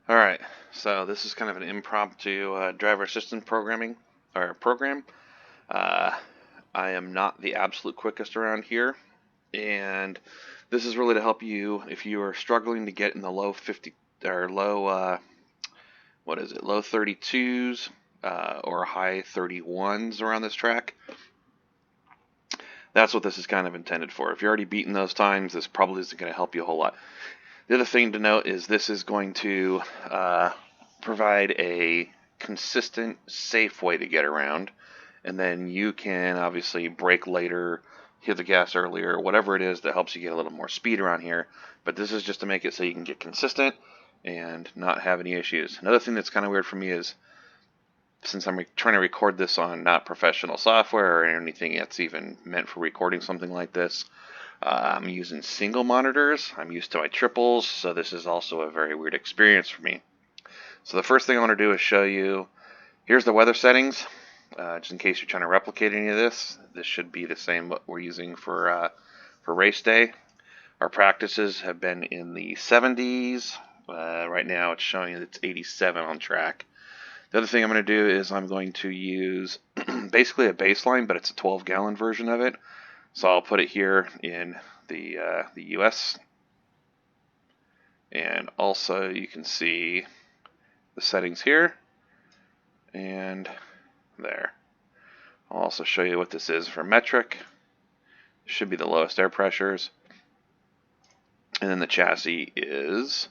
Alright, so this is kind of an impromptu driver assistance program. Uh, I am not the absolute quickest around here, and this is really to help you if you are struggling to get in the low 50 or low 32s or high 31s around this track. That's what this is kind of intended for. If you're already beating those times, this probably isn't going to help you a whole lot. The other thing to note is this is going to provide a consistent, safe way to get around, and then you can obviously brake later, hit the gas earlier, whatever it is that helps you get a little more speed around here. But this is just to make it so you can get consistent and not have any issues. Another thing that's kind of weird for me is, since I'm trying to record this on not professional software or anything that's even meant for recording something like this, I'm using single monitors. I'm used to my triples, so this is also a very weird experience for me. So the first thing I want to do is show you, here's the weather settings, just in case you're trying to replicate any of this. This should be the same what we're using for race day. Our practices have been in the 70s. Right now it's showing it's 87 on track. The other thing I'm going to do is I'm going to use basically a baseline, but it's a 12-gallon version of it. So I'll put it here in the US, and also you can see the settings here and there. I'll also show you what this is for metric. It should be the lowest air pressures, and then the chassis is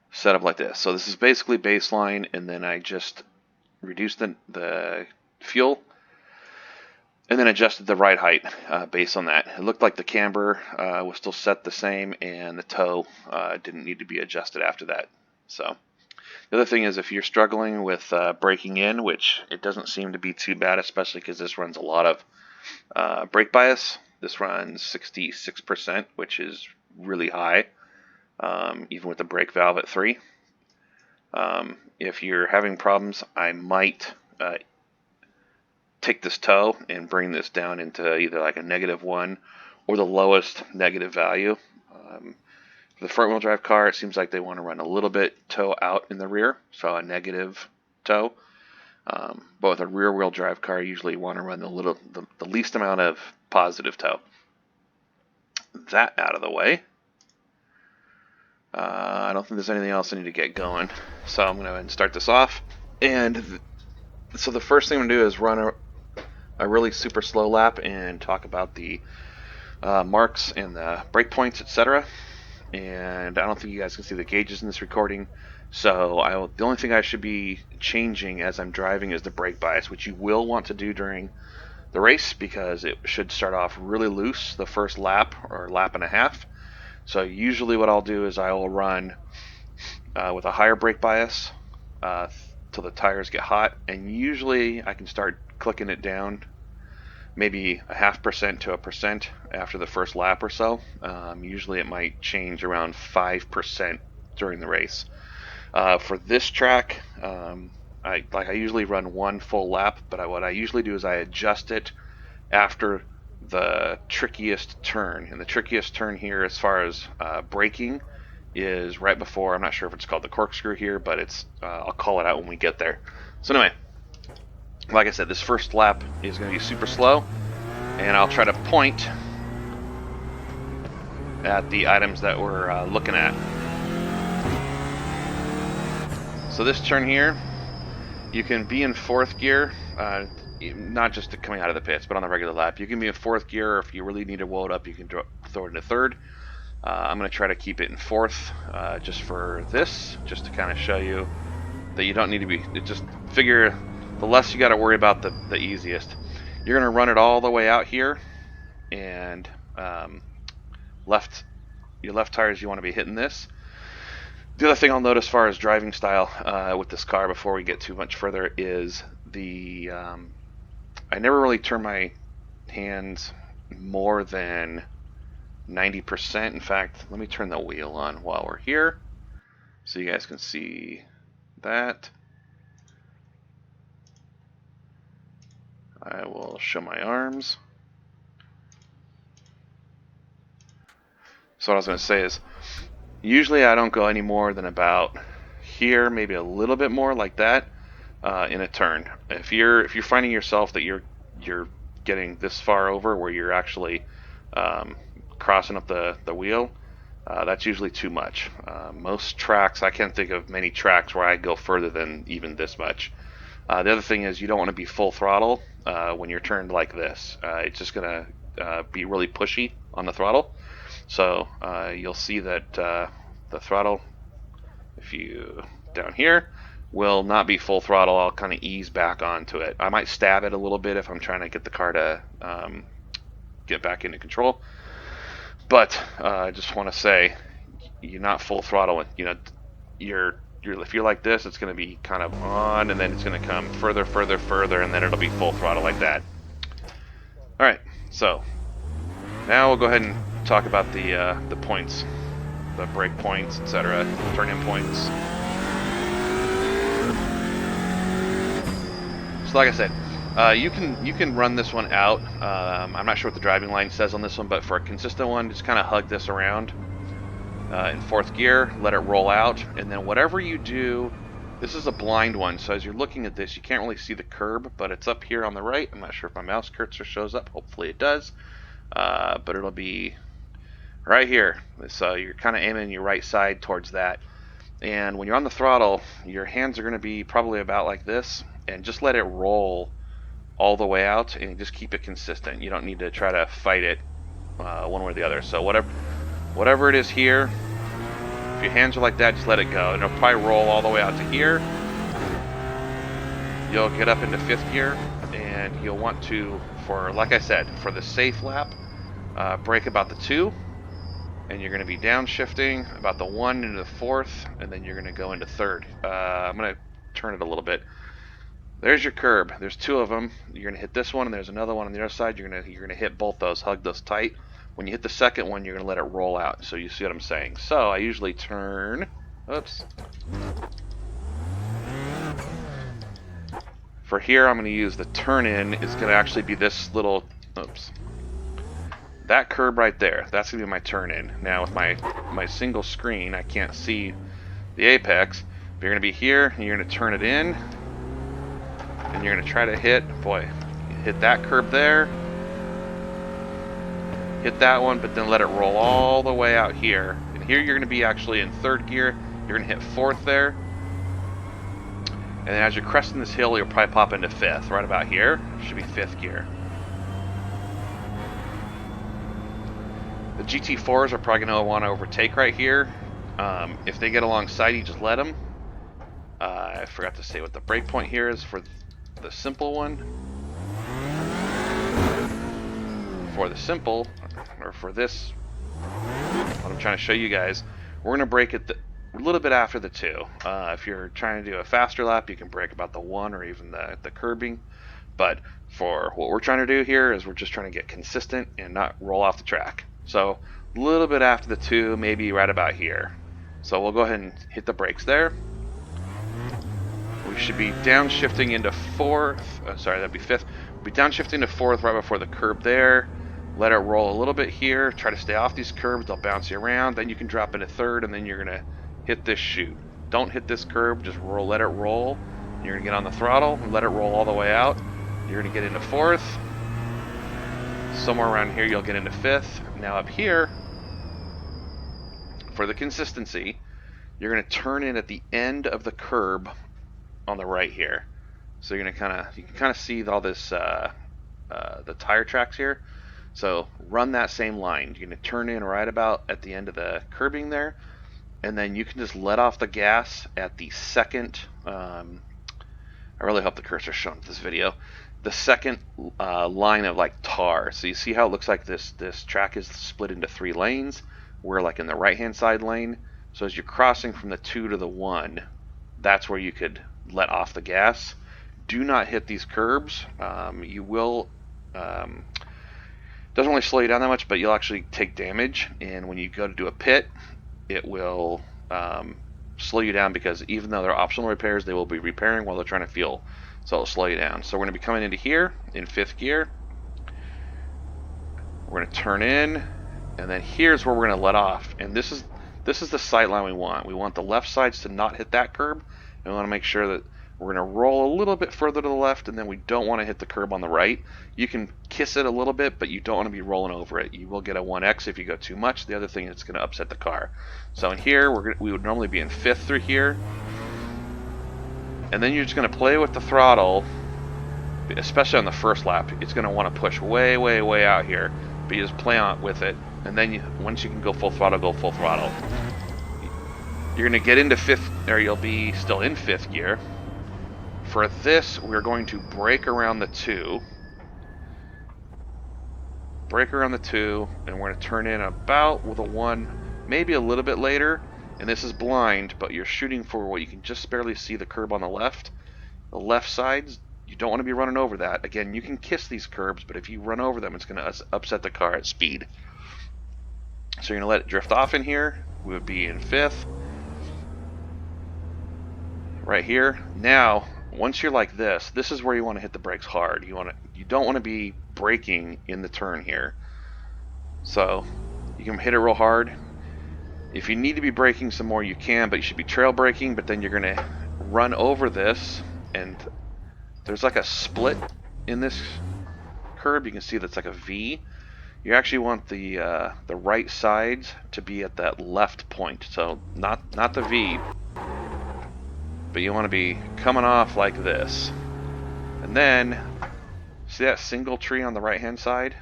set up like this. So this is basically baseline, and then I just reduced the fuel and then adjusted the ride height based on that. It looked like the camber was still set the same, and the toe didn't need to be adjusted after that. So the other thing is, if you're struggling with braking in, which it doesn't seem to be too bad, especially because this runs a lot of brake bias. This runs 66%, which is really high, even with the brake valve at 3. If you're having problems, I might take this toe and bring this down into either like a -1 or the lowest negative value. For the front wheel drive car, it seems like they want to run a little bit toe out in the rear, so a negative toe. But with a rear wheel drive car, you usually want to run the least amount of positive toe. That out of the way. I don't think there's anything else I need to get going. So I'm going to go ahead and start this off. And so the first thing I'm going to do is run a really super slow lap and talk about the marks and the brake points, etc. And I don't think you guys can see the gauges in this recording. So the only thing I should be changing as I'm driving is the brake bias, which you will want to do during the race because it should start off really loose the first lap or lap and a half. So usually what I'll do is I will run with a higher brake bias till the tires get hot, and usually I can start clicking it down maybe 0.5% to 1% after the first lap or so. Usually it might change around 5% during the race. For this track, I usually run one full lap, but what I usually do is I adjust it after the trickiest turn. And the trickiest turn here as far as braking is right before, I'm not sure if it's called the corkscrew here, but it's I'll call it out when we get there. So anyway, like I said, this first lap is going to be super slow, and I'll try to point at the items that we're looking at. So this turn here, you can be in 4th gear, not just coming out of the pits, but on the regular lap. You can be in 4th gear, or if you really need to load up, you can throw it into 3rd. I'm going to try to keep it in 4th just for this, just to kind of show you that you don't need to be, just figure the less you got to worry about, the easiest. You're going to run it all the way out here, and your left tires, you want to be hitting this. The other thing I'll note as far as driving style with this car before we get too much further is I never really turn my hands more than 90%. In fact, let me turn the wheel on while we're here so you guys can see that. I will show my arms. So what I was going to say is, usually I don't go any more than about here, maybe a little bit more like that in a turn. If you're finding yourself that you're getting this far over where you're actually crossing up the wheel, that's usually too much. Most tracks, I can't think of many tracks where I go further than even this much. The other thing is you don't want to be full throttle when you're turned like this. It's just going to be really pushy on the throttle. So you'll see that the throttle, if you down here, will not be full throttle. I'll kind of ease back onto it. I might stab it a little bit if I'm trying to get the car to get back into control. But I just want to say, you're not full throttle. You know, if you're like this, it's going to be kind of on, and then it's going to come further, and then it'll be full throttle like that. All right, so now we'll go ahead and talk about the points, the brake points, etc., turn-in points. So like I said, you can run this one out. I'm not sure what the driving line says on this one, but for a consistent one, just kind of hug this around in fourth gear, let it roll out, and then whatever you do, this is a blind one, so as you're looking at this, you can't really see the curb, but it's up here on the right. I'm not sure if my mouse cursor shows up. Hopefully it does, but it'll be right here. So you're kind of aiming your right side towards that, and when you're on the throttle, your hands are going to be probably about like this, and just let it roll all the way out, and just keep it consistent. You don't need to try to fight it one way or the other. So whatever it is here, if your hands are like that, just let it go, and it'll probably roll all the way out to here. You'll get up into fifth gear, and you'll want to, like I said, for the safe lap, brake about the 2, and you're going to be downshifting about the 1 into the 4th, and then you're going to go into 3rd. I'm going to turn it a little bit. There's your curb. There's 2 of them. You're going to hit this one, and there's another one on the other side. You're going to hit both those, hug those tight. When you hit the second one, you're going to let it roll out. So you see what I'm saying. So I usually turn. Oops. For here, I'm going to use the turn in. Is going to actually be this little. Oops. That curb right there. That's going to be my turn in. Now with my single screen, I can't see the apex. But you're going to be here, and you're going to turn it in. And you're going to try to hit, hit that curb there, hit that one, but then let it roll all the way out here. And here you're going to be actually in 3rd gear. You're going to hit 4th there. And then as you're cresting this hill, you'll probably pop into 5th. Right about here should be 5th gear. The GT4s are probably going to want to overtake right here. If they get alongside you, just let them. I forgot to say what the brake point here is for the simple one. For the simple, or for this, what I'm trying to show you guys, we're going to brake it a little bit after the 2. If you're trying to do a faster lap, you can brake about the 1 or even the curbing. But for what we're trying to do here is we're just trying to get consistent and not roll off the track. So a little bit after the 2, maybe right about here. So we'll go ahead and hit the brakes there. We should be downshifting into 4th. Sorry, that'd be 5th. We'll be downshifting to 4th right before the curb there. Let it roll a little bit here. Try to stay off these curbs. They'll bounce you around. Then you can drop into 3rd, and then you're going to hit this chute. Don't hit this curb. Just roll. Let it roll. You're going to get on the throttle and let it roll all the way out. You're going to get into 4th. Somewhere around here, you'll get into 5th. Now up here, for the consistency, you're going to turn in at the end of the curb on the right here. So you're gonna you can kind of see all this the tire tracks here. So run that same line. You're gonna turn in right about at the end of the curbing there, and then you can just let off the gas at the second. I really hope the cursor's showing this video. The second line of like tar. So you see how it looks like this track is split into 3 lanes. We're like in the right hand side lane. So as you're crossing from the 2 to the 1, that's where you could let off the gas. Do not hit these curbs. You will, doesn't really slow you down that much, but you'll actually take damage. And when you go to do a pit, it will slow you down because even though they're optional repairs, they will be repairing while they're trying to fuel. So it'll slow you down. So we're going to be coming into here in 5th gear. We're going to turn in, and then here's where we're going to let off. And this is this is the sight line we want. We want the left sides to not hit that curb, and we want to make sure that we're going to roll a little bit further to the left, and then we don't want to hit the curb on the right. You can kiss it a little bit, but you don't want to be rolling over it. You will get a 1X if you go too much. The other thing is it's going to upset the car. So in here, we would normally be in 5th through here, and then you're just going to play with the throttle, especially on the first lap. It's going to want to push way, way, way out here, but you just play on with it, and then once you can go full throttle, go full throttle. You're going to get into 5th, or you'll be still in 5th gear. For this, we're going to brake around the 2. Brake around the 2, and we're going to turn in about with a 1, maybe a little bit later. And this is blind, but you're shooting for what you can just barely see the curb on the left. The left sides, you don't want to be running over that. Again, you can kiss these curbs, but if you run over them, it's going to upset the car at speed. So you're going to let it drift off in here. We would be in 5th. Right here. Now, once you're like this is where you want to hit the brakes hard. You don't want to be braking in the turn here. So you can hit it real hard. If you need to be braking some more, you can, but you should be trail braking. But then you're going to run over this, and there's like a split in this curb. You can see that's like a V. You actually want the right sides to be at that left point. So not the V, but you want to be coming off like this. And then, see that single tree on the right hand side?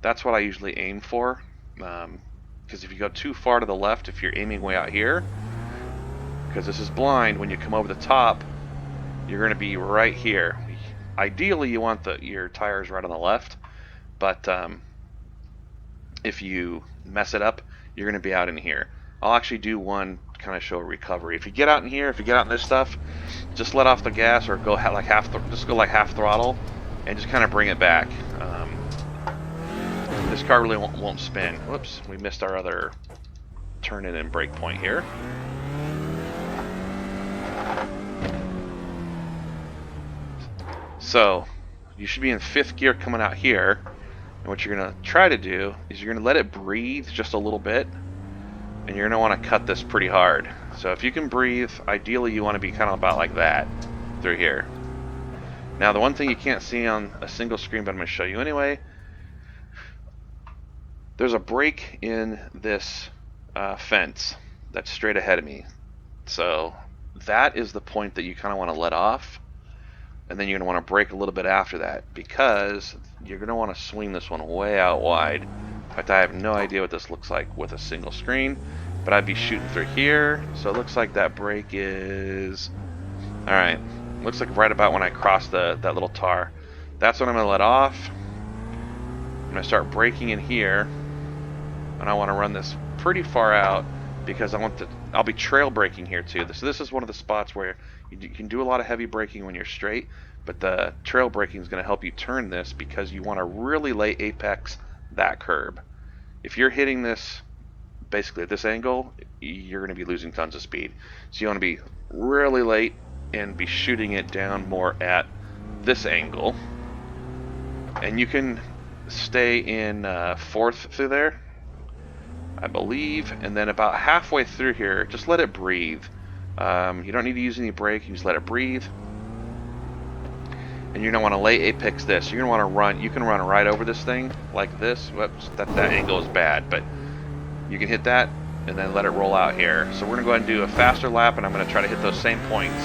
That's what I usually aim for. Because if you go too far to the left, if you're aiming way out here, because this is blind, when you come over the top, you're going to be right here. Ideally, you want your tires right on the left, but if you mess it up, you're going to be out in here. I'll actually do one kind of show a recovery. If you get out in here, if you get out in this stuff, just let off the gas or go like half throttle, and just kind of bring it back. This car really won't spin. Whoops, we missed our other turn in and brake point here. So you should be in 5th gear coming out here, and what you're going to try to do is you're going to let it breathe just a little bit, and you're going to want to cut this pretty hard. So if you can breathe, ideally you want to be kind of about like that through here. Now the one thing you can't see on a single screen, but I'm going to show you anyway, there's a break in this fence that's straight ahead of me. So that is the point that you kind of want to let off, and then you're going to want to brake a little bit after that, because you're going to want to swing this one way out wide. In fact, I have no idea what this looks like with a single screen, but I'd be shooting through here. So it looks like that brake is, alright, looks like right about when I cross that little tar. That's what I'm going to let off. I'm going to start braking in here, and I want to run this pretty far out, because I'll be trail braking here too. So this is one of the spots where you can do a lot of heavy braking when you're straight, but the trail braking is going to help you turn this, because you want to really lay apex that curb. If you're hitting this basically at this angle, you're going to be losing tons of speed. So you want to be really late and be shooting it down more at this angle. And you can stay in 4th through there, I believe, and then about halfway through here, just let it breathe. You don't need to use any brake, you just let it breathe. And you're going to want to lay apex this. You're going to want to run, you can run right over this thing like this. Whoops, that angle is bad, but you can hit that and then let it roll out here. So we're going to go ahead and do a faster lap, and I'm going to try to hit those same points.